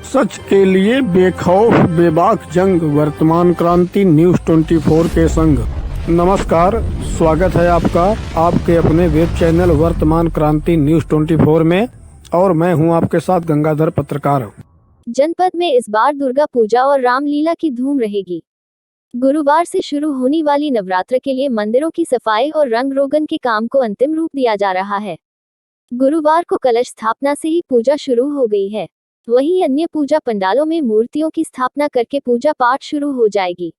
सच के लिए बेखौफ बेबाक जंग, वर्तमान क्रांति न्यूज 24 के संग। नमस्कार, स्वागत है आपका आपके अपने वेब चैनल वर्तमान क्रांति न्यूज 24 में, और मैं हूं आपके साथ गंगाधर पत्रकार। जनपद में इस बार दुर्गा पूजा और रामलीला की धूम रहेगी। गुरुवार से शुरू होने वाली नवरात्र के लिए मंदिरों की सफाई और रंग रोगन के काम को अंतिम रूप दिया जा रहा है। गुरुवार को कलश स्थापना से ही पूजा शुरू हो गई है। वहीं अन्य पूजा पंडालों में मूर्तियों की स्थापना करके पूजा पाठ शुरू हो जाएगी।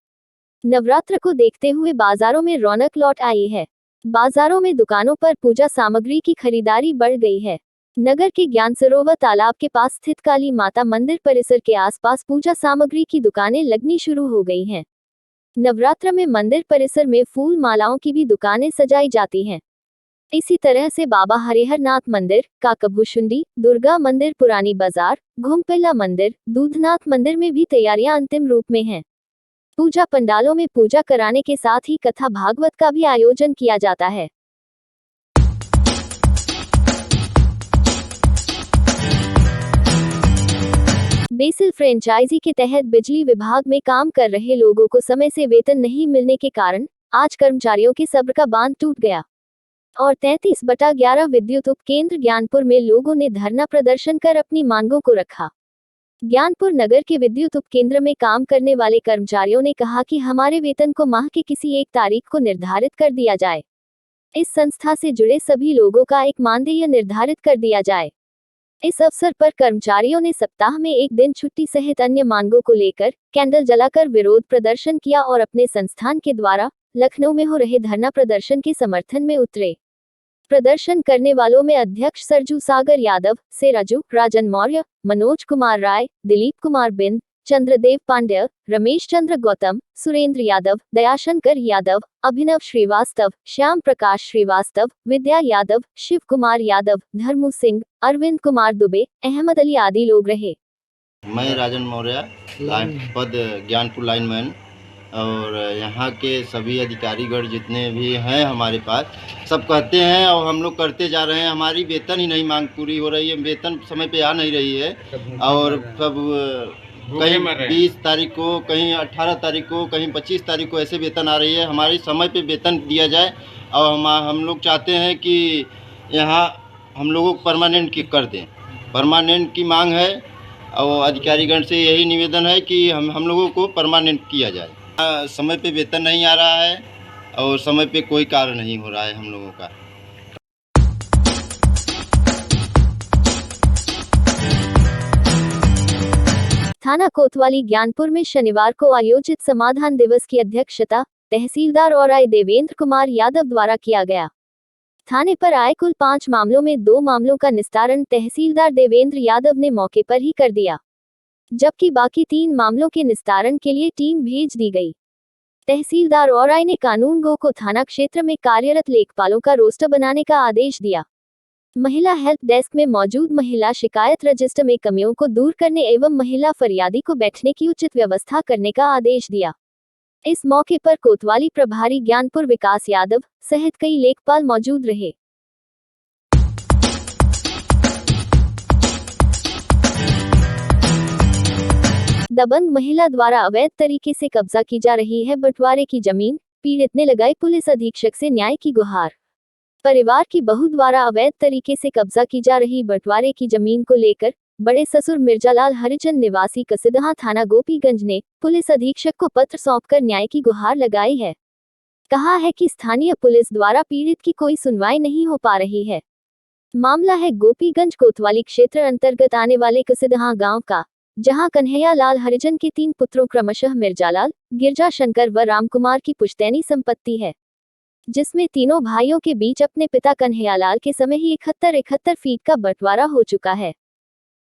नवरात्र को देखते हुए बाजारों में रौनक लौट आई है। बाजारों में दुकानों पर पूजा सामग्री की खरीदारी बढ़ गई है। नगर के ज्ञान सरोवर तालाब के पास स्थित काली माता मंदिर परिसर के आसपास पूजा सामग्री की दुकानें लगनी शुरू हो गई हैं। नवरात्र में मंदिर परिसर में फूल मालाओं की भी दुकानें सजाई जाती हैं। इसी तरह से बाबा हरिहरनाथ मंदिर, काकभूषुंडी, दुर्गा मंदिर, पुरानी बाजार, घुमपिल्ला मंदिर, दूधनाथ मंदिर में भी तैयारियां अंतिम रूप में हैं। पूजा पंडालों में पूजा कराने के साथ ही कथा भागवत का भी आयोजन किया जाता है। बेसिल फ्रेंचाइजी के तहत बिजली विभाग में काम कर रहे लोगों को समय से वेतन नहीं मिलने के कारण आज कर्मचारियों के सब्र का बांध टूट गया और 33/11 विद्युत उपकेंद्र ज्ञानपुर में लोगों ने धरना प्रदर्शन कर अपनी मांगों को रखा। ज्ञानपुर नगर के विद्युत उपकेंद्र में काम करने वाले कर्मचारियों ने कहा कि हमारे वेतन को माह के किसी एक तारीख को निर्धारित कर दिया जाए। इस संस्था से जुड़े सभी लोगों का एक मानदेय निर्धारित कर दिया जाए। इस अवसर पर कर्मचारियों ने सप्ताह में एक दिन छुट्टी सहित अन्य मांगों को लेकर कैंडल जलाकर विरोध प्रदर्शन किया और अपने संस्थान के द्वारा लखनऊ में हो रहे धरना प्रदर्शन के समर्थन में उतरे। प्रदर्शन करने वालों में अध्यक्ष सरजू सागर यादव, सेराजू, राजन मौर्य, मनोज कुमार राय, दिलीप कुमार बिंद, चंद्रदेव पांड्य, रमेश चंद्र गौतम, सुरेंद्र यादव, दयाशंकर यादव, अभिनव श्रीवास्तव, श्याम प्रकाश श्रीवास्तव, विद्या यादव, शिव कुमार यादव, धर्मू सिंह, अरविंद कुमार दुबे, अहमद अली आदि लोग रहे। मैं राजन मौर्य, पद ज्ञानपुर लाइनमैन, और यहाँ के सभी अधिकारीगण जितने भी हैं हमारे पास सब कहते हैं और हम लोग करते जा रहे हैं। हमारी वेतन ही नहीं मांग पूरी हो रही है, वेतन समय पे आ नहीं रही है और सब कहीं 20 तारीख को, कहीं 18 तारीख को, कहीं 25 तारीख को ऐसे वेतन आ रही है। हमारी समय पे वेतन दिया जाए और हम लोग चाहते हैं कि यहाँ हम लोगों को परमानेंट की कर दें। परमानेंट की मांग है और अधिकारीगण से यही निवेदन है कि हम लोगों को परमानेंट किया जाए। समय पे वेतन नहीं आ रहा है और समय पे कोई कार्य नहीं हो रहा है हम लोगों का। थाना कोतवाली ज्ञानपुर में शनिवार को आयोजित समाधान दिवस की अध्यक्षता तहसीलदार और आय देवेंद्र कुमार यादव द्वारा किया गया। थाने पर आए कुल 5 मामलों में 2 मामलों का निस्तारण तहसीलदार देवेंद्र यादव ने मौके पर ही कर दिया, जबकि बाकी 3 मामलों के निस्तारण के लिए टीम भेज दी गई। तहसीलदार और आय ने कानून गो को थाना क्षेत्र में कार्यरत लेखपालों का रोस्टर बनाने का आदेश दिया। महिला हेल्प डेस्क में मौजूद महिला शिकायत रजिस्टर में कमियों को दूर करने एवं महिला फरियादी को बैठने की उचित व्यवस्था करने का आदेश दिया। इस मौके पर कोतवाली प्रभारी ज्ञानपुर विकास यादव सहित कई लेखपाल मौजूद रहे। दबंग महिला द्वारा अवैध तरीके से कब्जा की जा रही है बंटवारे की जमीन, पीड़ित ने लगाई पुलिस अधीक्षक से न्याय की गुहार। परिवार की बहू द्वारा अवैध तरीके से कब्जा की जा रही बंटवारे की जमीन को लेकर बड़े ससुर मिर्जालाल हरिचंद निवासी कसिदहा थाना गोपीगंज ने पुलिस अधीक्षक को पत्र सौंपकर न्याय की गुहार लगाई है। कहा है कि स्थानीय पुलिस द्वारा पीड़ित की कोई सुनवाई नहीं हो पा रही है। मामला है गोपीगंज कोतवाली क्षेत्र अंतर्गत आने वाले कसिदहा गांव का, जहां कन्हैया लाल हरिजन के 3 पुत्रों क्रमशः मिर्जालाल, गिरजा शंकर व रामकुमार की पुश्तैनी संपत्ति है, जिसमें तीनों भाइयों के बीच अपने पिता कन्हैयालाल के समय ही 71 फीट का बंटवारा हो चुका है।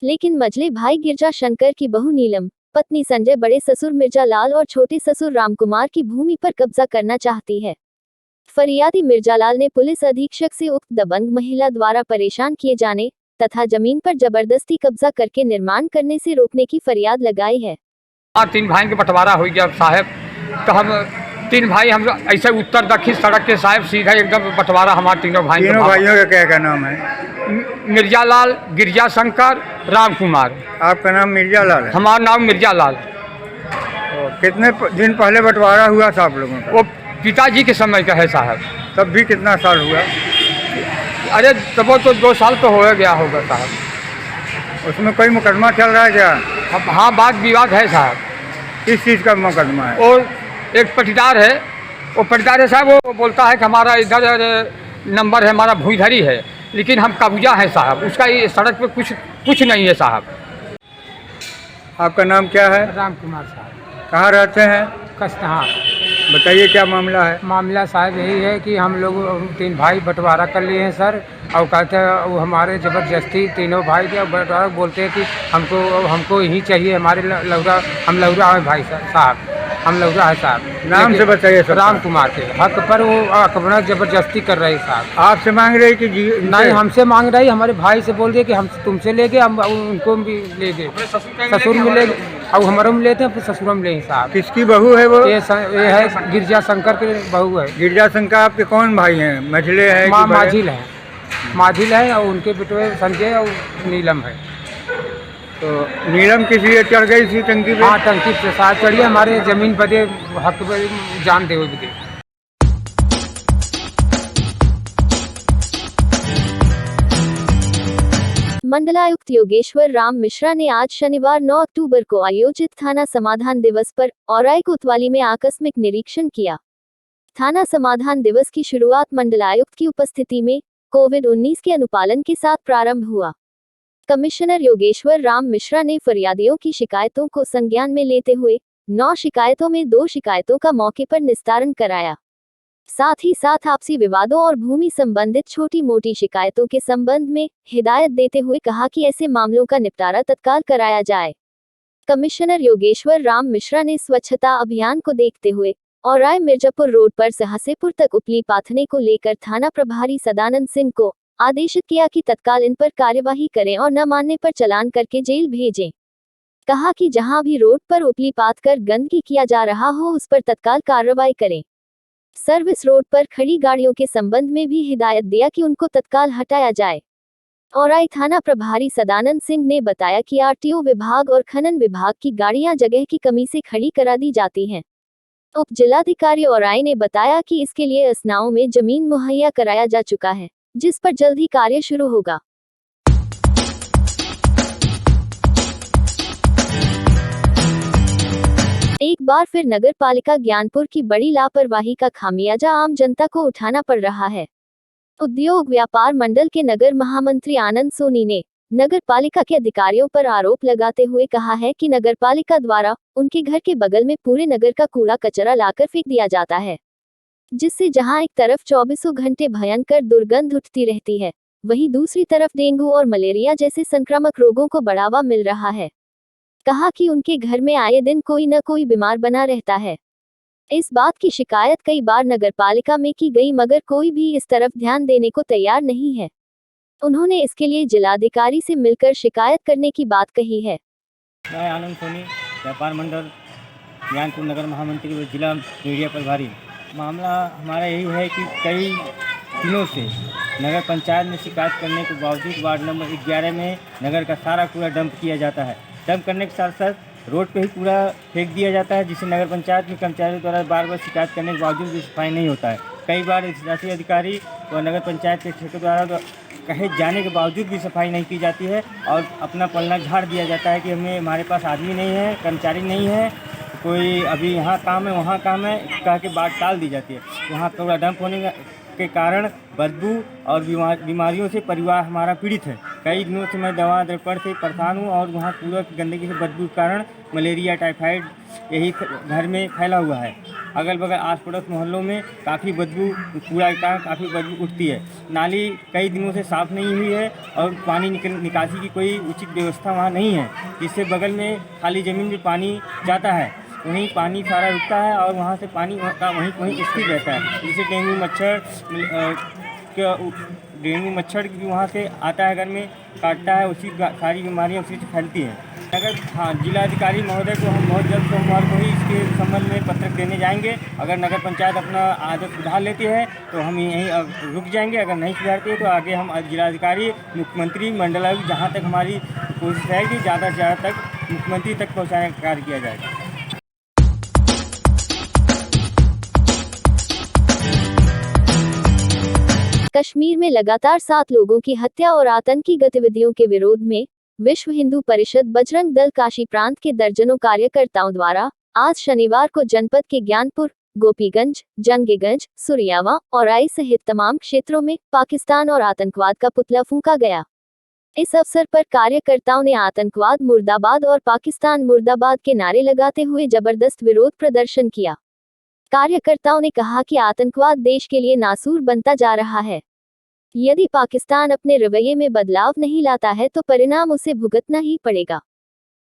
लेकिन मझले भाई गिरजा शंकर की बहू नीलम, पत्नी संजय, बड़े ससुर मिर्जालाल और छोटे ससुर रामकुमार की भूमि पर कब्जा करना चाहती है। फरियादी मिर्जालाल ने पुलिस अधीक्षक से उक्त दबंग महिला द्वारा परेशान किए जाने तथा जमीन पर जबरदस्ती कब्जा करके निर्माण करने से रोकने की फरियाद लगाई है। 3 भाई के बंटवारा हो गया साहब, तो हम 3 भाई हम ऐसे उत्तर दक्षिण सड़क के साहब सीधा एकदम बंटवारा हमारे तीनों भाइयों का क्या नाम है? मिर्जालाल, गिरजा शंकर, राम कुमार। आपका नाम मिर्जा लाल है। हमारा नाम मिर्जालाल। तो कितने दिन पहले बंटवारा हुआ था आप लोगों का? वो पिताजी के समय का है साहब। तब भी कितना साल हुआ? अरे तब वो तो 2 साल तो हो गया होगा साहब। उसमें कोई मुकदमा चल रहा है क्या? अब हाँ, वाद विवाद है साहब। किस चीज़ का मुकदमा है? और एक पटीदार है, वो पटीदार है साहब, वो बोलता है कि हमारा इधर नंबर है, हमारा भूइधरी है, लेकिन हम कब्जा है साहब, उसका ये सड़क पे कुछ नहीं है साहब। आपका नाम क्या है? राम कुमार साहब, कहाँ रहते हैं? कस्तहार। बताइए क्या मामला है? मामला साहब यही है कि हम लोग 3 भाई बंटवारा कर लिए हैं सर, और कहते हैं वो हमारे ज़बरदस्ती तीनों भाई के बंटवारा बोलते हैं कि हमको यही चाहिए, हमारे लौरा, हम लौरा हैं भाई साहब, हम लौरा है साहब। नाम से बताइए सर। राम कुमार के हक पर वो अपना ज़बरदस्ती कर रहे हैं साहब। आपसे मांग रहे कि नहीं, हमसे मांग रही, हमारे भाई से बोल दिए कि हम तुमसे ले गए, हम उनको भी ले गए, ससुर में ले गए, और हमारे में लेते हैं, फिर ससुर में लेंगे साहब। किसकी बहू है वो? ये है गिरजा शंकर के बहू है। गिरजा शंकर आपके कौन भाई हैं? मझले हैं? माझिल है, माझिल है, और उनके बेटे संजय और नीलम है। तो नीलम किस लिए चढ़ गई थी टंकी पे? हाँ, टंकी पे साथ चढ़िए, हमारे जमीन बदे हक पे जान दे बदे। मंडलायुक्त योगेश्वर राम मिश्रा ने आज शनिवार 9 अक्टूबर को आयोजित थाना समाधान दिवस पर औराई कोतवाली में आकस्मिक निरीक्षण किया। थाना समाधान दिवस की शुरुआत मंडलायुक्त की उपस्थिति में कोविड-19 के अनुपालन के साथ प्रारंभ हुआ। कमिश्नर योगेश्वर राम मिश्रा ने फरियादियों की शिकायतों को संज्ञान में लेते हुए 9 शिकायतों में 2 शिकायतों का मौके पर निस्तारण कराया। साथ ही साथ आपसी विवादों और भूमि संबंधित छोटी मोटी शिकायतों के संबंध में हिदायत देते हुए कहा कि ऐसे मामलों का निपटारा तत्काल कराया जाए। कमिश्नर योगेश्वर राम मिश्रा ने स्वच्छता अभियान को देखते हुए औराई मिर्जापुर रोड पर सहसेपुर तक उपली पाथने को लेकर थाना प्रभारी सदानंद सिंह को आदेशित किया कि तत्काल इन पर कार्यवाही करें और न मानने पर चालान करके जेल भेजें। कहा कि जहां भी रोड पर उपली पाथ कर गंदगी किया जा रहा हो उस पर तत्काल कार्रवाई करें। सर्विस रोड पर खड़ी गाड़ियों के संबंध में भी हिदायत दिया कि उनको तत्काल हटाया जाए। औराई थाना प्रभारी सदानंद सिंह ने बताया कि आरटीओ विभाग और खनन विभाग की गाड़ियां जगह की कमी से खड़ी करा दी जाती हैं। उप जिलाधिकारी औराई ने बताया कि इसके लिए असनाओं में जमीन मुहैया कराया जा चुका है, जिस पर जल्द ही कार्य शुरू होगा। एक बार फिर नगर पालिका ज्ञानपुर की बड़ी लापरवाही का खामियाजा आम जनता को उठाना पड़ रहा है। उद्योग व्यापार मंडल के नगर महामंत्री आनंद सोनी ने नगर पालिका के अधिकारियों पर आरोप लगाते हुए कहा है कि नगर पालिका द्वारा उनके घर के बगल में पूरे नगर का कूड़ा कचरा लाकर फेंक दिया जाता है, जिससे जहां एक तरफ 24 घंटे भयंकर दुर्गंध उठती रहती है, वहीं दूसरी तरफ डेंगू और मलेरिया जैसे संक्रामक रोगों को बढ़ावा मिल रहा है। कहा कि उनके घर में आए दिन कोई न कोई बीमार बना रहता है। इस बात की शिकायत कई बार नगर पालिका में की गई, मगर कोई भी इस तरफ ध्यान देने को तैयार नहीं है। उन्होंने इसके लिए जिलाधिकारी से मिलकर शिकायत करने की बात कही है। मैं आनंद सोनी, व्यापार मंडल ज्ञानपुर नगर महामंत्री व जिला मीडिया प्रभारी। मामला हमारा यही है कि कई दिनों से नगर पंचायत में शिकायत करने के बावजूद वार्ड नंबर 11 में नगर का सारा कूड़ा डंप किया जाता है। डंप करने के साथ साथ रोड पे ही कूड़ा फेंक दिया जाता है, जिससे नगर पंचायत में कर्मचारियों द्वारा बार बार शिकायत करने के बावजूद भी सफाई नहीं होता है। कई बार राष्ट्रीय अधिकारी व नगर पंचायत के ठेके द्वारा कहे जाने के बावजूद भी सफाई नहीं की जाती है और अपना पलना झाड़ दिया जाता है कि हमारे पास आदमी नहीं है, कर्मचारी नहीं है, कोई अभी यहाँ काम है वहाँ काम है, कह के बात टाल दी जाती है। वहाँ कूड़ा डंप होने के कारण बदबू और बीमारियों से परिवार हमारा पीड़ित है। कई दिनों से मैं दवा द्रपण से परेशान हूँ और वहाँ कूड़ा की गंदगी से बदबू के कारण मलेरिया, टाइफाइड यही घर में फैला हुआ है। अगल बगल आस पड़ोस मोहल्लों में काफ़ी बदबू, कूड़ा के कारण काफ़ी बदबू उठती है। नाली कई दिनों से साफ़ नहीं हुई है और पानी निकासी की कोई उचित व्यवस्था वहाँ नहीं है, जिससे बगल में खाली ज़मीन में पानी जाता है, वहीं पानी सारा रुकता है और वहाँ से पानी वहीं स्थिर रहता है, जिससे डेंगू मच्छर भी वहाँ से आता है, घर में काटता है, उसी सारी बीमारियाँ उसी से फैलती हैं। अगर हाँ, जिलाधिकारी महोदय को हम बहुत जल्द सोमवार को ही इसके संबंध में पत्रक देने जाएंगे। अगर नगर पंचायत अपना आदत सुधार लेती है तो हम यहीं रुक जाएंगे, अगर नहीं सुधारती है तो आगे हम जिलाधिकारी, मुख्यमंत्री, मंडलायुक्त, जहाँ तक हमारी कोशिश रहेगी ज़्यादा से ज़्यादा तक मुख्यमंत्री तक पहुँचाने का कार्य किया जाएगा। कश्मीर में लगातार 7 लोगों की हत्या और आतंकी गतिविधियों के विरोध में विश्व हिंदू परिषद बजरंग दल काशी प्रांत के दर्जनों कार्यकर्ताओं द्वारा आज शनिवार को जनपद के ज्ञानपुर, गोपीगंज, जंगीगंज, सुरियावा और आई सहित तमाम क्षेत्रों में पाकिस्तान और आतंकवाद का पुतला फूंका गया। इस अवसर पर कार्यकर्ताओं ने आतंकवाद मुर्दाबाद और पाकिस्तान मुर्दाबाद के नारे लगाते हुए जबरदस्त विरोध प्रदर्शन किया। कार्यकर्ताओं ने कहा कि आतंकवाद देश के लिए नासूर बनता जा रहा है। यदि पाकिस्तान अपने रवैये में बदलाव नहीं लाता है तो परिणाम उसे भुगतना ही पड़ेगा।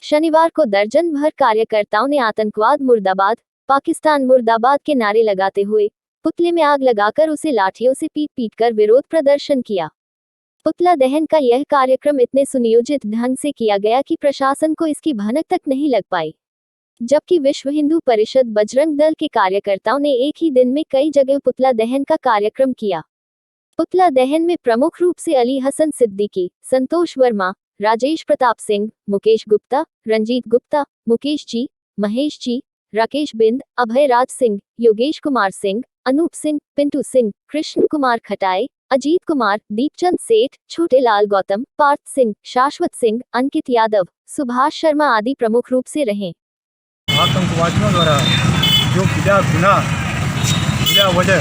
शनिवार को दर्जन भर कार्यकर्ताओं ने आतंकवाद मुर्दाबाद, पाकिस्तान मुर्दाबाद के नारे लगाते हुए पुतले में आग लगाकर उसे लाठियों से पीट कर विरोध प्रदर्शन किया। पुतला दहन का यह कार्यक्रम इतने सुनियोजित ढंग से किया गया कि प्रशासन को इसकी भनक तक नहीं लग पाई। जबकि विश्व हिंदू परिषद बजरंग दल के कार्यकर्ताओं ने एक ही दिन में कई जगह पुतला दहन का कार्यक्रम किया। पुतला दहन में प्रमुख रूप से अली हसन सिद्दीकी, संतोष वर्मा, राजेश प्रताप सिंह, मुकेश गुप्ता, रंजीत गुप्ता, मुकेश जी, महेश जी, राकेश बिंद, अभय राज सिंह, योगेश कुमार सिंह, अनूप सिंह, पिंटू सिंह, कृष्ण कुमार खटाए, अजीत कुमार, दीपचंद सेठ, छोटे लाल गौतम, पार्थ सिंह, शाश्वत सिंह, अंकित यादव, सुभाष शर्मा आदि प्रमुख रूप से रहे। आतंकवादियों द्वारा जो बिना वजह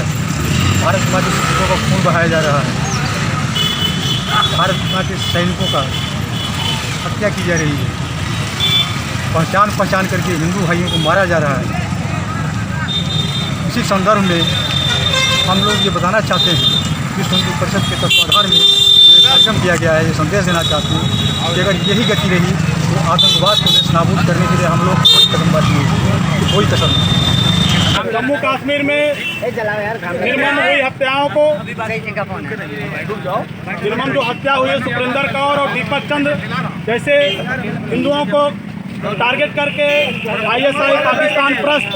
भारत माँ के सैनिकों का खून बहाया जा रहा है, भारत माँ के सैनिकों का हत्या की जा रही है, पहचान करके हिंदू भाइयों को मारा जा रहा है। इसी संदर्भ में हम लोग ये बताना चाहते हैं कि विश्व हिंदू परिषद के तत्वाधान में ये कार्यक्रम किया गया है। ये संदेश देना चाहते हैं कि अगर यही गति रही तो आतंकवाद को नाबूद करने के लिए हम लोग कोई कदमबाजी नहीं, कोई कसर नहीं। जम्मू कश्मीर में निर्मम हुई हत्याओं को, निर्मम जो हत्या हुई है सुखविंदर कौर और दीपक चंद्र जैसे हिंदुओं को टारगेट करके ISI पाकिस्तान प्रस्त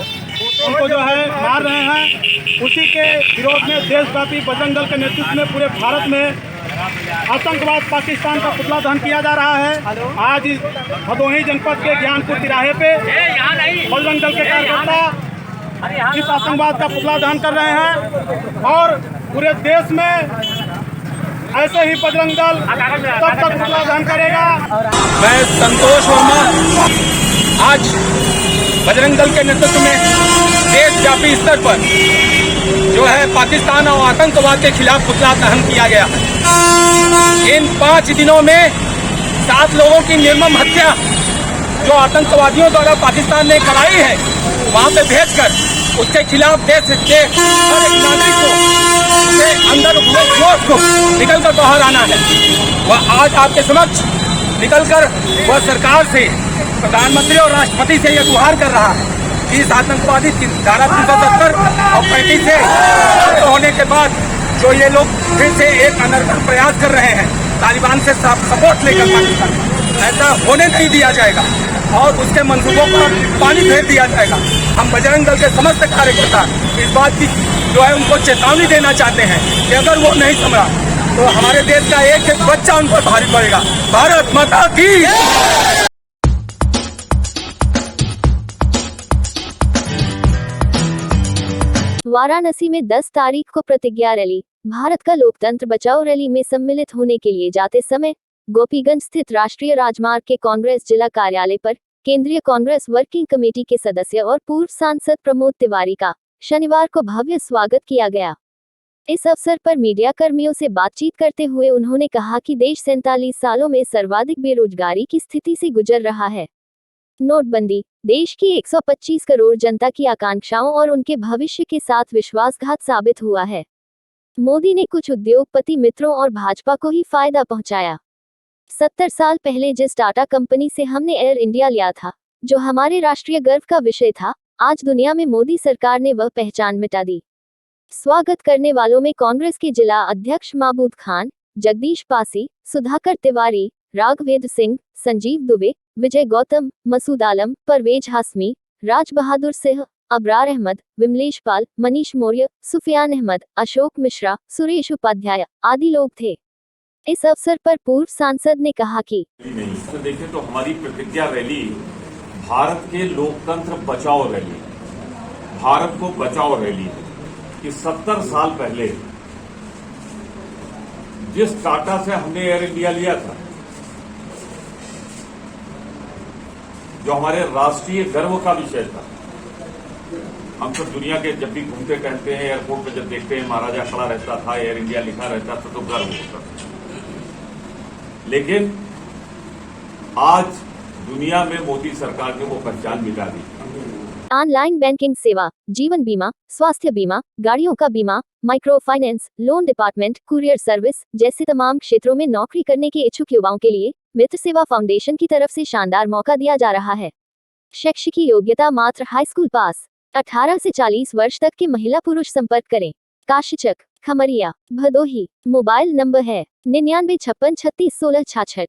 उनको जो है मार रहे हैं, उसी के विरोध में देशव्यापी बजरंग दल के नेतृत्व में पूरे भारत में आतंकवाद पाकिस्तान का पुतला दहन किया जा रहा है। आज इस भदोही जनपद के ज्ञानपुर तिराहे पे बजरंग दल के कार्यकर्ता इस आतंकवाद का पुतला दहन कर रहे हैं और पूरे देश में ऐसे ही बजरंग दल तब तक पुतला दहन करेगा। मैं संतोष वर्मा आज बजरंग दल के नेतृत्व में देशव्यापी स्तर पर जो है पाकिस्तान और आतंकवाद के खिलाफ पुतला दहन किया गया है। इन 5 दिनों में 7 लोगों की निर्मम हत्या जो आतंकवादियों द्वारा पाकिस्तान ने कराई है, वहां पे भेजकर उसके खिलाफ देश के हर एक नागरिक को उसके अंदर जोश को निकलकर बाहर आना है। वह आज आपके समक्ष निकलकर वह सरकार से, प्रधानमंत्री और राष्ट्रपति से यह गुहार कर रहा है कि इस आतंकवादी धारा 370 और 35 से होने के बाद जो ये लोग फिर से एक अनर्गल प्रयास कर रहे हैं तालिबान से सपोर्ट लेकर पाकिस्तान, ऐसा होने नहीं दिया जाएगा और उसके मंसूबों पर पानी फेर दिया जाएगा। हम बजरंग दल के समस्त कार्यकर्ता इस बात की जो है उनको चेतावनी देना चाहते हैं कि अगर वो नहीं संभला तो हमारे देश का एक एक बच्चा उन पर भारी पड़ेगा। भारत माता की। वाराणसी में 10 तारीख को प्रतिज्ञा रैली। भारत का लोकतंत्र बचाओ रैली में सम्मिलित होने के लिए जाते समय गोपीगंज स्थित राष्ट्रीय राजमार्ग के कांग्रेस जिला कार्यालय पर केंद्रीय कांग्रेस वर्किंग कमेटी के सदस्य और पूर्व सांसद प्रमोद तिवारी का शनिवार को भव्य स्वागत किया गया। इस अवसर पर मीडिया कर्मियों से बातचीत करते हुए उन्होंने कहा कि देश 47 सालों में सर्वाधिक बेरोजगारी की स्थिति से गुजर रहा है। नोटबंदी देश की 125 करोड़ जनता की आकांक्षाओं और उनके भविष्य के साथ विश्वासघात साबित हुआ है। मोदी ने कुछ उद्योगपति मित्रों और भाजपा को ही फायदा पहुंचाया। 70 साल पहले जिस टाटा कंपनी से हमने एयर इंडिया लिया था, जो हमारे राष्ट्रीय गर्व का विषय था, आज दुनिया में मोदी सरकार ने वह पहचान मिटा दी। स्वागत करने वालों में कांग्रेस के जिला अध्यक्ष महबूब खान, जगदीश पासी, सुधाकर तिवारी, राघवेंद्र सिंह, संजीव दुबे, विजय गौतम, मसूद आलम, परवेज हाशमी, राज बहादुर सिंह, अबरार अहमद, विमलेश पाल, मनीष मौर्य, सुफियान अहमद, अशोक मिश्रा, सुरेश उपाध्याय आदि लोग थे। इस अवसर पर पूर्व सांसद ने कहा कि नहीं तो देखें तो हमारी प्रतिज्ञा रैली भारत के लोकतंत्र बचाओ रैली, भारत को बचाओ रैली है कि 70 साल पहले जिस टाटा से हमने एयर इंडिया लिया था, जो हमारे राष्ट्रीय गर्व का विषय था, हम सब दुनिया के जब भी घूमते कहते हैं, एयरपोर्ट पे जब देखते हैं महाराजा खड़ा रहता था, एयर इंडिया लिखा रहता था तो गर्व होता था। लेकिन आज दुनिया में मोदी सरकार ने वो पहचान मिटा दी। ऑनलाइन बैंकिंग सेवा, जीवन बीमा, स्वास्थ्य बीमा, गाड़ियों का बीमा, micro finance, loan department, courier service जैसे तमाम क्षेत्रों में नौकरी करने के इच्छुक युवाओं के लिए मित्र सेवा फाउंडेशन की तरफ से शानदार मौका दिया जा रहा है। शैक्षिक योग्यता मात्र हाई स्कूल पास। 18 से 40 वर्ष तक के महिला पुरुष संपर्क करें। काशीचक, खमरिया, भदोही। मोबाइल नंबर है 9956361666।